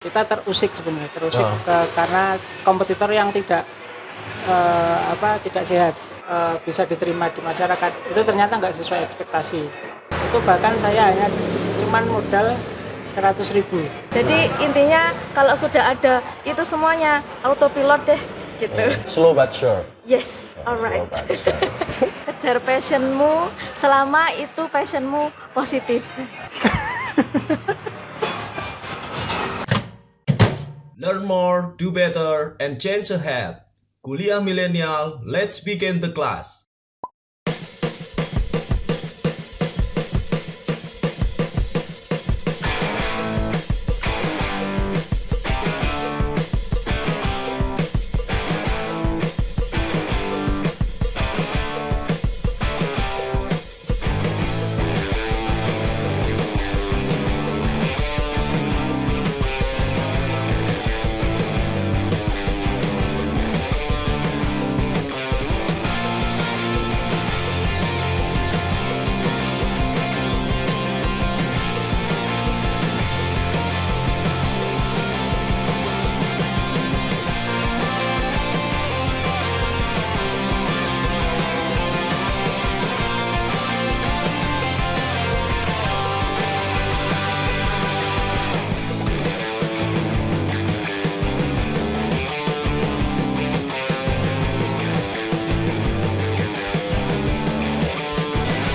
Kita terusik sebenarnya, karena kompetitor yang tidak tidak sehat bisa diterima di masyarakat itu ternyata nggak sesuai ekspektasi. Itu bahkan saya hanya cuman modal 100.000. Jadi intinya kalau sudah ada itu semuanya autopilot deh gitu. Slow but sure. Yes, alright. Slow but sure. Kejar passionmu selama itu passionmu positif. Learn more, do better, and change ahead. Kuliah Milenial, let's begin the class.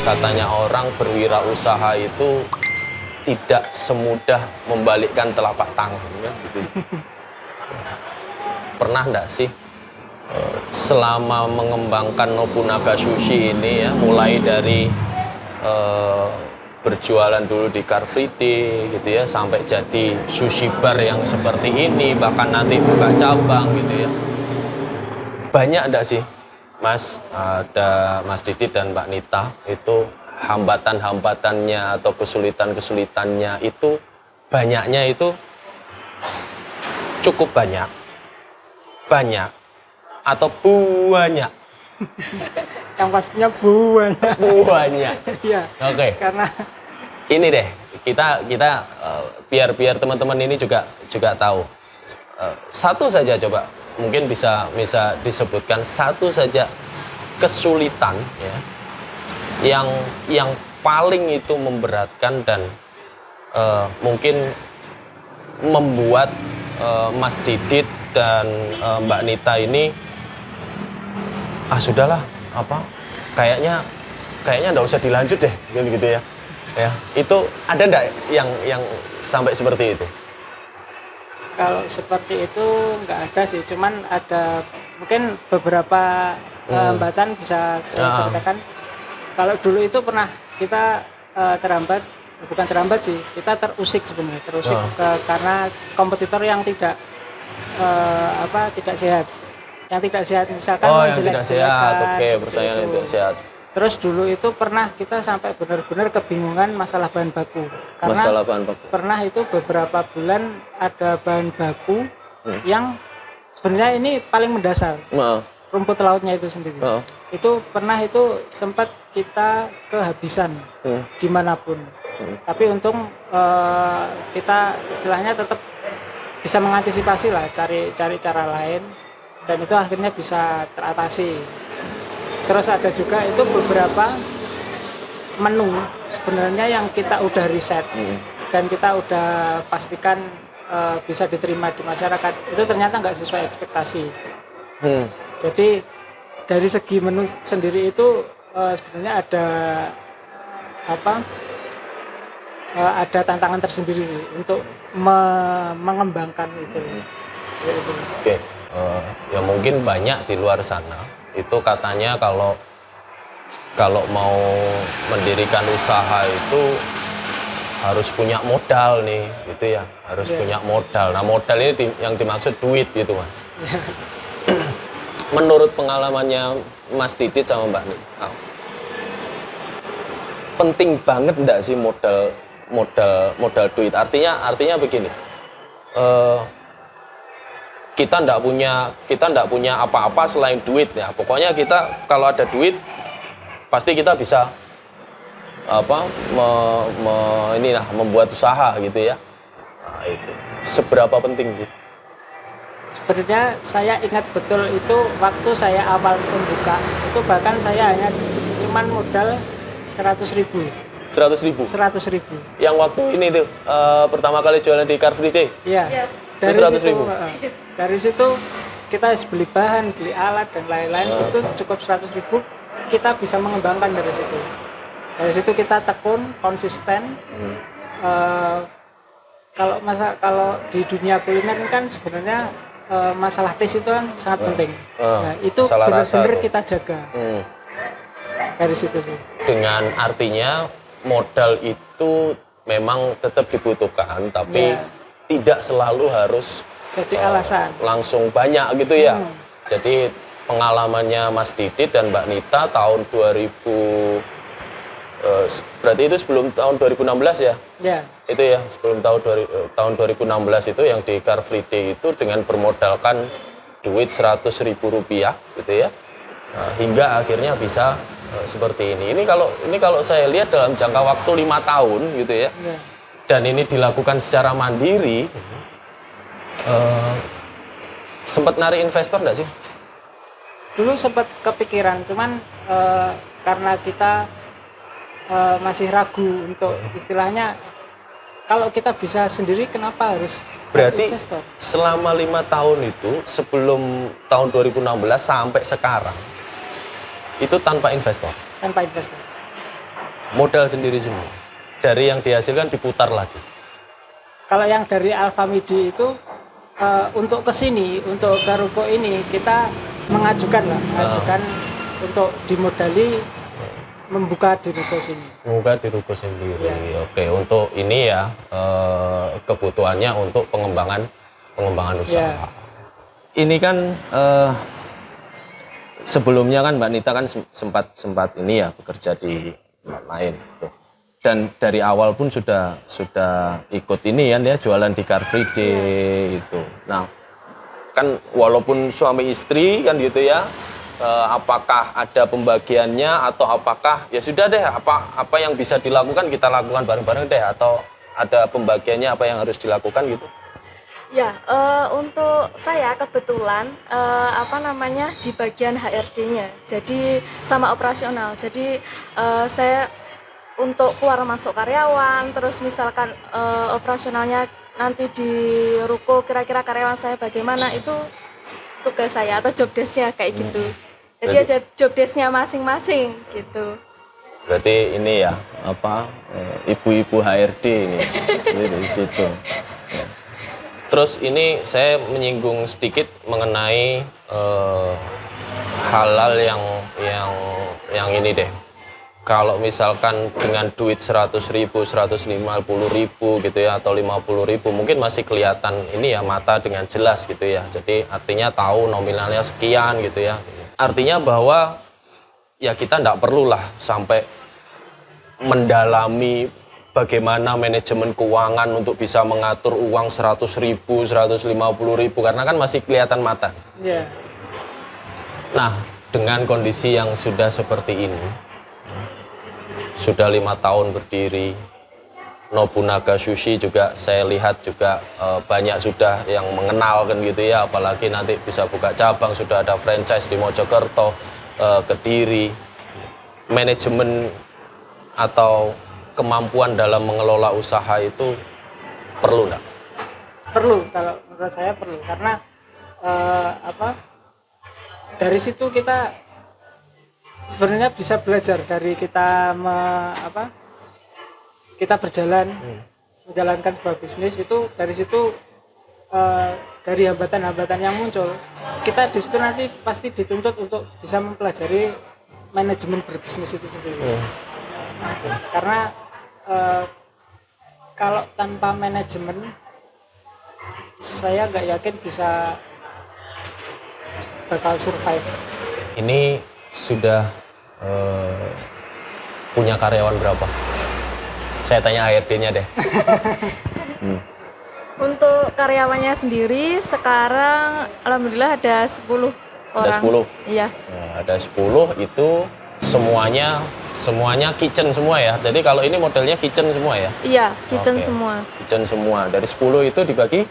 Katanya orang berwirausaha itu tidak semudah membalikkan telapak tangan, ya, gitu. Pernah enggak sih selama mengembangkan Nobunaga Sushi ini ya, mulai dari berjualan dulu di Car Free Day gitu ya, sampai jadi sushi bar yang seperti ini, bahkan nanti buka cabang gitu ya. Banyak enggak sih Mas, ada Mas Didit dan Mbak Nita, itu hambatan-hambatannya atau kesulitan-kesulitannya itu banyaknya itu cukup banyak atau banyak? Yang pastinya banyak. Banyak. Iya. Oke. Karena ini deh, kita biar teman-teman ini juga tahu. Satu saja coba, mungkin bisa disebutkan satu saja kesulitan ya yang paling itu memberatkan dan mungkin membuat Mas Didit dan Mbak Nita ini sudahlah, kayaknya nggak usah dilanjut deh gitu ya. Itu ada nggak yang sampai seperti itu? kalau seperti itu nggak ada sih, cuman ada mungkin beberapa hambatan bisa saya ceritakan. Kalau dulu itu pernah kita bukan terhambat sih, kita terusik sebenarnya, karena kompetitor yang tidak sehat. Yang tidak sehat misalkan yang tidak sehat, persaingan yang tidak sehat. Terus dulu itu pernah kita sampai benar-benar kebingungan masalah bahan baku. Karena pernah itu beberapa bulan ada bahan baku yang sebenarnya ini paling mendasar. Rumput lautnya itu sendiri. Itu pernah itu sempat kita kehabisan dimanapun. Tapi untung kita istilahnya tetap bisa mengantisipasi lah, cari cara lain, dan itu akhirnya bisa teratasi. Terus ada juga itu beberapa menu sebenarnya yang kita udah riset dan kita udah pastikan bisa diterima di masyarakat, itu ternyata nggak sesuai ekspektasi. Jadi dari segi menu sendiri itu sebenarnya ada tantangan tersendiri sih untuk mengembangkan itu. Oke. Ya mungkin banyak di luar sana itu katanya kalau mau mendirikan usaha itu harus punya modal nih, gitu ya, harus punya modal. Nah, modal ini yang dimaksud duit gitu, Mas. Menurut pengalamannya Mas Didit sama Mbak Nita, penting banget enggak sih modal duit? Artinya begini, kita enggak punya apa-apa selain duit ya. Pokoknya kita kalau ada duit pasti kita bisa membuat usaha gitu ya. Nah, itu. seberapa penting sih? Sebenarnya saya ingat betul itu waktu saya awal membuka, itu bahkan saya hanya cuman modal 100.000. 100.000? 100.000. Yang waktu ini tuh, pertama kali jualan di Car Free Day? Iya. Ya. Dari 100.000? Dari situ kita harus beli bahan, beli alat dan lain-lain, itu cukup 100.000, kita bisa mengembangkan dari situ. Dari situ kita tekun, konsisten. Kalau di dunia kuliner kan sebenarnya masalah taste itu kan sangat penting. Nah, itu benar-benar kita jaga. Dari situ sih. Dengan artinya modal itu memang tetap dibutuhkan, tapi tidak selalu harus jadi alasan langsung banyak gitu ya. Jadi pengalamannya Mas Didit dan Mbak Nita tahun 2000, berarti itu sebelum tahun 2016 ya? Ya. Itu ya, sebelum tahun 2016 itu yang di Car Free Day itu dengan bermodalkan duit Rp100.000 gitu ya. Nah, hingga akhirnya bisa seperti ini. Ini kalau saya lihat dalam jangka waktu 5 tahun gitu ya. Dan ini dilakukan secara mandiri. Sempat narik investor nggak sih? Dulu sempat kepikiran, cuman karena kita masih ragu untuk istilahnya kalau kita bisa sendiri kenapa harus berarti investor? Selama 5 tahun itu sebelum tahun 2016 sampai sekarang itu tanpa investor? Tanpa investor. Modal sendiri semua? Dari yang dihasilkan diputar lagi? Kalau yang dari Alfamidi itu untuk kesini, untuk ke ruko ini kita mengajukan untuk dimodali membuka di ruko sini. Membuka di ruko sendiri. Ya. Oke, untuk ini ya kebutuhannya untuk pengembangan usaha. Ya. Ini kan sebelumnya kan Mbak Nita kan sempat ini ya bekerja di tempat lain. Tuh. Dan dari awal pun sudah ikut ini ya jualan di Car Free Day itu. Nah, kan walaupun suami istri kan gitu ya, apakah ada pembagiannya atau apakah ya sudah deh apa yang bisa dilakukan kita lakukan bareng-bareng deh, atau ada pembagiannya apa yang harus dilakukan gitu? Ya, untuk saya kebetulan di bagian HRD-nya, jadi sama operasional. Jadi saya untuk keluar masuk karyawan, terus misalkan operasionalnya nanti di ruko kira-kira karyawan saya bagaimana, itu tugas saya atau job desk-nya kayak gitu. Jadi ada job desk-nya masing-masing gitu. Berarti ini ya ibu-ibu HRD ini dari situ. Terus ini saya menyinggung sedikit mengenai halal yang ini deh. Kalau misalkan dengan duit 100.000, 150.000 gitu ya, atau 50.000 mungkin masih kelihatan ini ya mata dengan jelas gitu ya. Jadi artinya tahu nominalnya sekian gitu ya. Artinya bahwa ya kita tidak perlulah sampai mendalami bagaimana manajemen keuangan untuk bisa mengatur uang 100.000, 150.000 karena kan masih kelihatan mata. Yeah. Nah, dengan kondisi yang sudah seperti ini, sudah 5 tahun berdiri, Nobunaga Sushi juga saya lihat juga banyak sudah yang mengenal kan gitu ya, apalagi nanti bisa buka cabang, sudah ada franchise di Mojokerto, Kediri. Manajemen atau kemampuan dalam mengelola usaha itu perlu nggak? Perlu, kalau menurut saya perlu, karena dari situ kita sebenarnya bisa belajar dari kita kita berjalan menjalankan sebuah bisnis itu. Dari situ dari hambatan-hambatan yang muncul, kita di situ nanti pasti dituntut untuk bisa mempelajari manajemen berbisnis itu sendiri. Karena kalau tanpa manajemen saya nggak yakin bisa bakal survive. Ini sudah punya karyawan berapa? Saya tanya HRD-nya deh. Untuk karyawannya sendiri sekarang alhamdulillah ada 10 orang. Ada 10? Iya. Nah, ada 10 itu semuanya semuanya kitchen semua ya. Jadi kalau ini modelnya kitchen semua ya? Iya, kitchen Oke. semua. Kitchen semua. Dari 10 itu dibagi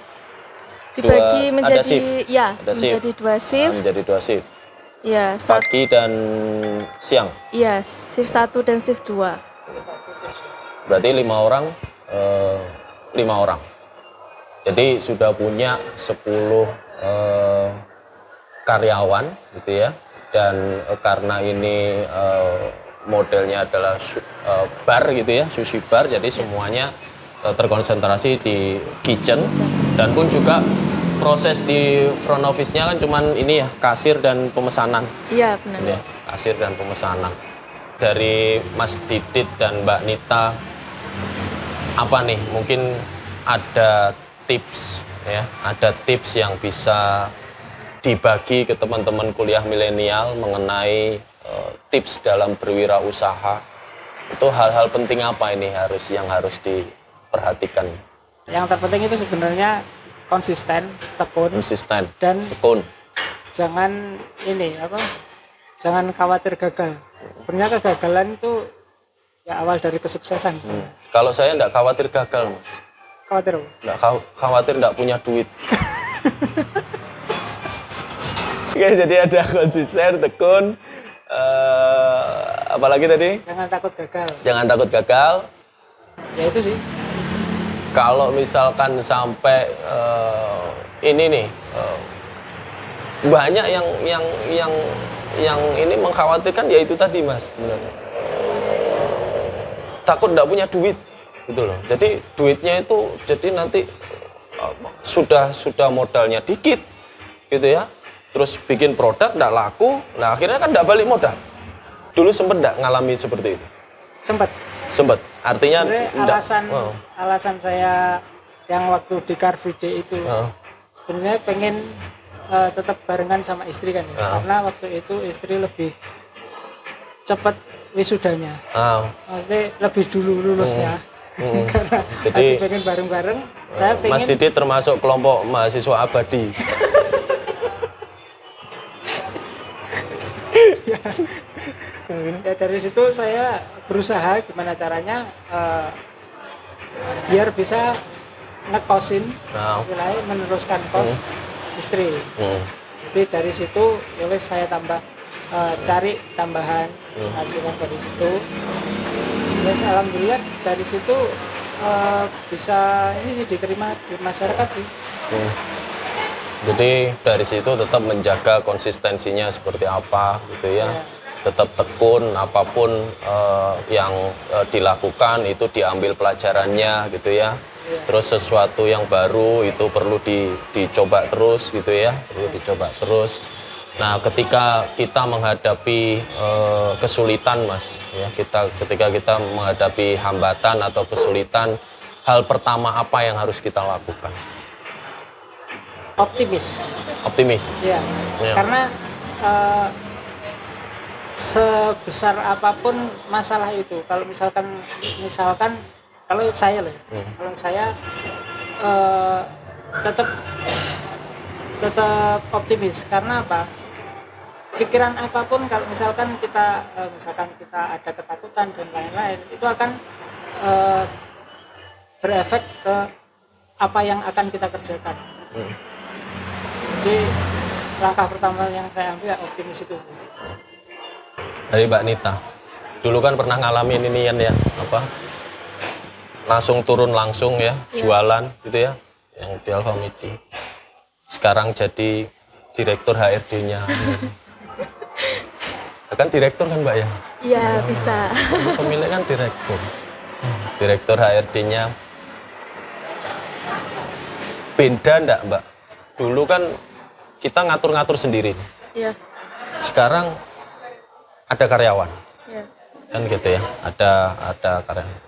Menjadi ada shift? ya, Ada shift. menjadi 2 shift. Menjadi 2 shift. Iya, Pagi dan siang. iya, shift 1 dan shift 2. Berarti 5 orang, 5 orang. Jadi sudah punya 10 karyawan gitu ya. Dan karena ini modelnya adalah bar gitu ya, sushi bar, jadi semuanya terkonsentrasi di kitchen. Dan pun juga proses di front office-nya kan cuman ini ya, kasir dan pemesanan. Iya, benar. Ya, kasir dan pemesanan. Dari Mas Didit dan Mbak Nita, apa nih, mungkin ada tips ya, ada tips yang bisa dibagi ke teman-teman kuliah milenial mengenai tips dalam berwirausaha. Itu hal-hal penting apa ini yang harus diperhatikan? Yang terpenting itu sebenarnya konsisten, tekun, dan tekun. Jangan jangan khawatir gagal. Sebenarnya kegagalan itu ya awal dari kesuksesan. Kalau saya enggak khawatir gagal, Mas. Khawatir apa? Enggak khawatir enggak punya duit. Oke, jadi ada konsisten, tekun, apalagi tadi? Jangan takut gagal. Jangan takut gagal. Ya itu sih. Kalau misalkan sampai ini nih, banyak yang ini mengkhawatirkan, ya itu tadi, Mas, sebenarnya. Takut nggak punya duit, gitu loh. Jadi duitnya itu jadi nanti sudah modalnya dikit, gitu ya. Terus bikin produk nggak laku, nah akhirnya kan nggak balik modal. Dulu sempet nggak ngalami seperti itu? Sempet. Artinya alasan saya yang waktu di Car Free Day itu sebenarnya pengen tetap barengan sama istri kan ya. Karena waktu itu istri lebih cepat wisudanya. Maksudnya lebih dulu lulusnya. Karena jadi masih pengen bareng-bareng. Saya pengen, Mas Didi termasuk kelompok mahasiswa abadi. ya dari situ saya berusaha gimana caranya biar bisa ngekosin, meneruskan kos istri. Jadi dari situ ya wes saya tambah cari tambahan hasilnya dari situ. Ya alhamdulillah dari situ bisa ini sih diterima di masyarakat sih. Jadi dari situ tetap menjaga konsistensinya seperti apa gitu ya. Tetap tekun, apapun yang dilakukan itu diambil pelajarannya gitu ya. Terus sesuatu yang baru itu perlu dicoba terus gitu ya, perlu dicoba terus. Nah, ketika kita menghadapi kesulitan, Mas, ya, ketika kita menghadapi hambatan atau kesulitan, hal pertama apa yang harus kita lakukan? Optimis. Ya. Karena sebesar apapun masalah itu, kalau misalkan kalau saya loh, kalau saya tetap optimis. Karena apa? Pikiran apapun kalau misalkan kita ada ketakutan dan lain-lain, itu akan berefek ke apa yang akan kita kerjakan. Jadi langkah pertama yang saya ambil ya optimis itu. Dari Mbak Nita, dulu kan pernah ngalamin inian ya, langsung turun langsung ya, jualan gitu ya, yang di Alfamidi. Sekarang jadi direktur HRD-nya. Kan direktur kan, Mbak ya? Iya, bisa. Pemilik kan direktur HRD-nya. Beda enggak, Mbak? Dulu kan kita ngatur-ngatur sendiri. Iya. Sekarang ada karyawan. Iya. Kan gitu ya, ada karyawan.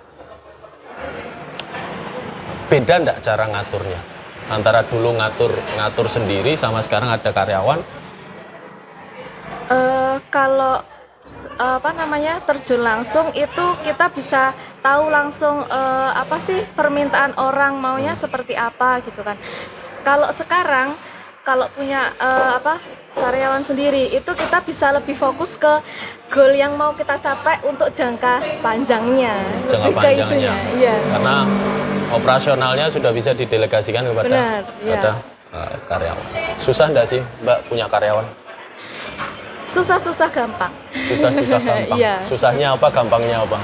Beda enggak cara ngaturnya? Antara dulu ngatur sendiri sama sekarang ada karyawan? Kalau terjun langsung itu kita bisa tahu langsung apa sih permintaan orang maunya seperti apa gitu kan. Kalau sekarang kalau punya karyawan sendiri itu kita bisa lebih fokus ke goal yang mau kita capai untuk jangka panjangnya. Jangka panjangnya. Iya. Karena operasionalnya sudah bisa didelegasikan kepada karyawan. Susah enggak sih Mbak punya karyawan? Susah-susah gampang. Susah-susah gampang. Iya. Susahnya apa, gampangnya apa?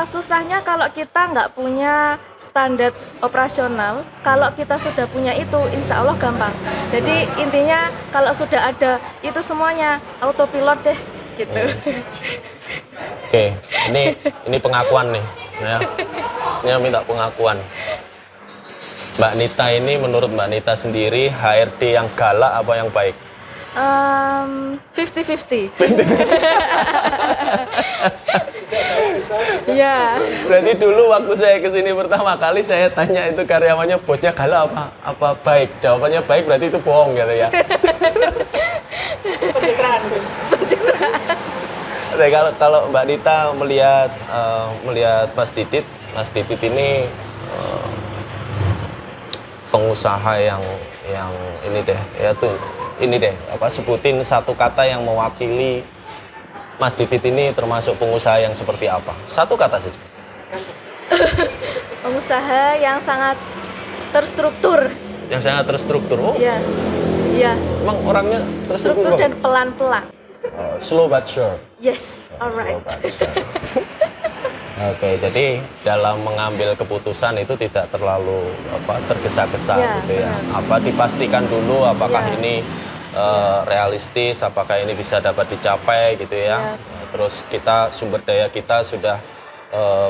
Susahnya kalau kita nggak punya standar operasional, kalau kita sudah punya itu, insya Allah gampang. Jadi intinya kalau sudah ada itu semuanya autopilot deh, gitu. Oke, ini pengakuan nih, ya. Ini minta pengakuan. Mbak Nita ini, menurut Mbak Nita sendiri, HRD yang galak apa yang baik? 50-50. Iya. Berarti dulu waktu saya kesini pertama kali saya tanya itu karyawannya bosnya galak apa baik? Jawabannya baik, berarti itu bohong gitu ya. Pencitraan. Kalau Mbak Nita melihat Mas Didit ini pengusaha yang ini deh, ya tuh. Ini deh, sebutin satu kata yang mewakili Mas Didit ini termasuk pengusaha yang seperti apa? Satu kata saja. Pengusaha yang sangat terstruktur. Yang sangat terstruktur. Oh. Iya. Iya. Emang orangnya terstruktur dan pelan-pelan. Slow but sure. Yes, alright. Oke, jadi dalam mengambil keputusan itu tidak terlalu tergesa-gesa gitu ya. Dipastikan dulu apakah ini realistis, apakah ini bisa dapat dicapai gitu ya. Terus sumber daya kita sudah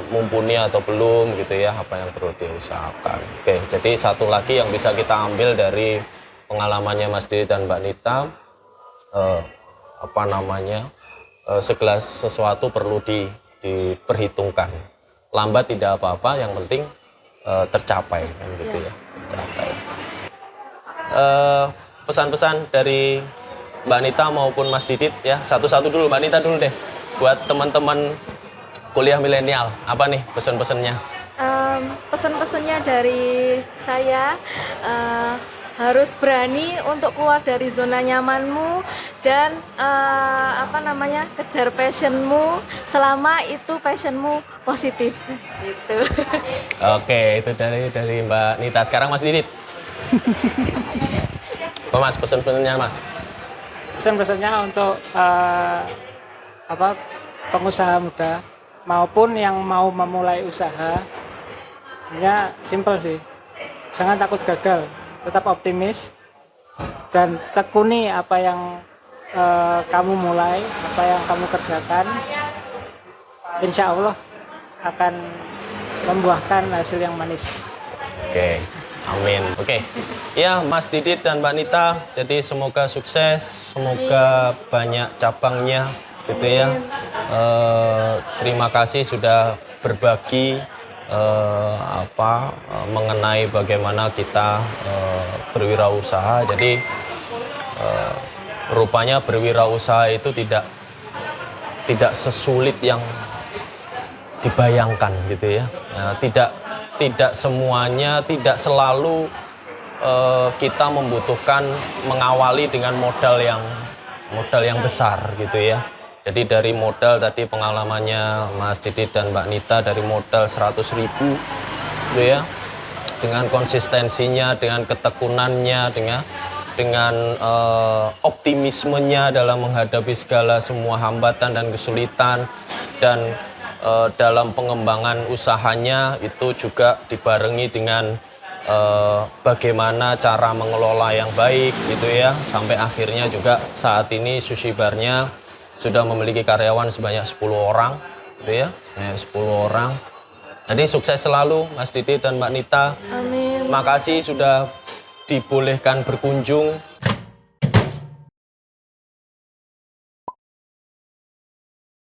mumpuni atau belum gitu ya, apa yang perlu diusahakan. Oke, jadi satu lagi yang bisa kita ambil dari pengalamannya Mas Didit dan Mbak Nita, segelas sesuatu perlu diperhitungkan. Lambat tidak apa-apa, yang penting tercapai kan gitu ya. Tercapai. Pesan-pesan dari Mbak Nita maupun Mas Didit ya, satu-satu dulu. Mbak Nita dulu deh, buat teman-teman kuliah milenial, apa nih pesan-pesannya? Pesan-pesannya dari saya, harus berani untuk keluar dari zona nyamanmu dan kejar passionmu selama itu passionmu positif gitu. Oke, itu dari Mbak Nita. Sekarang Mas Didit. Mas, pesan-pesannya Mas. Pesan-pesannya untuk pengusaha muda maupun yang mau memulai usaha, ya simple sih. Jangan takut gagal, tetap optimis dan tekuni apa yang kamu mulai, apa yang kamu kerjakan. Insya Allah akan membuahkan hasil yang manis. Oke. Amin. Oke. Ya, Mas Didit dan Mbak Nita, jadi semoga sukses, semoga banyak cabangnya gitu ya. Terima kasih sudah berbagi mengenai bagaimana kita berwirausaha. Jadi rupanya berwirausaha itu tidak sesulit yang dibayangkan gitu ya. Tidak semuanya, tidak selalu kita membutuhkan mengawali dengan modal yang besar gitu ya. Jadi dari modal tadi pengalamannya Mas Didit dan Mbak Nita, dari modal 100.000 gitu ya, dengan konsistensinya, dengan ketekunannya, dengan optimismenya dalam menghadapi segala semua hambatan dan kesulitan, dan dalam pengembangan usahanya itu juga dibarengi dengan bagaimana cara mengelola yang baik gitu ya, sampai akhirnya juga saat ini Sushi Bar-nya sudah memiliki karyawan sebanyak 10 orang gitu ya, 10 orang. Jadi sukses selalu Mas Didit dan Mbak Nita. Amin. Makasih sudah dibolehkan berkunjung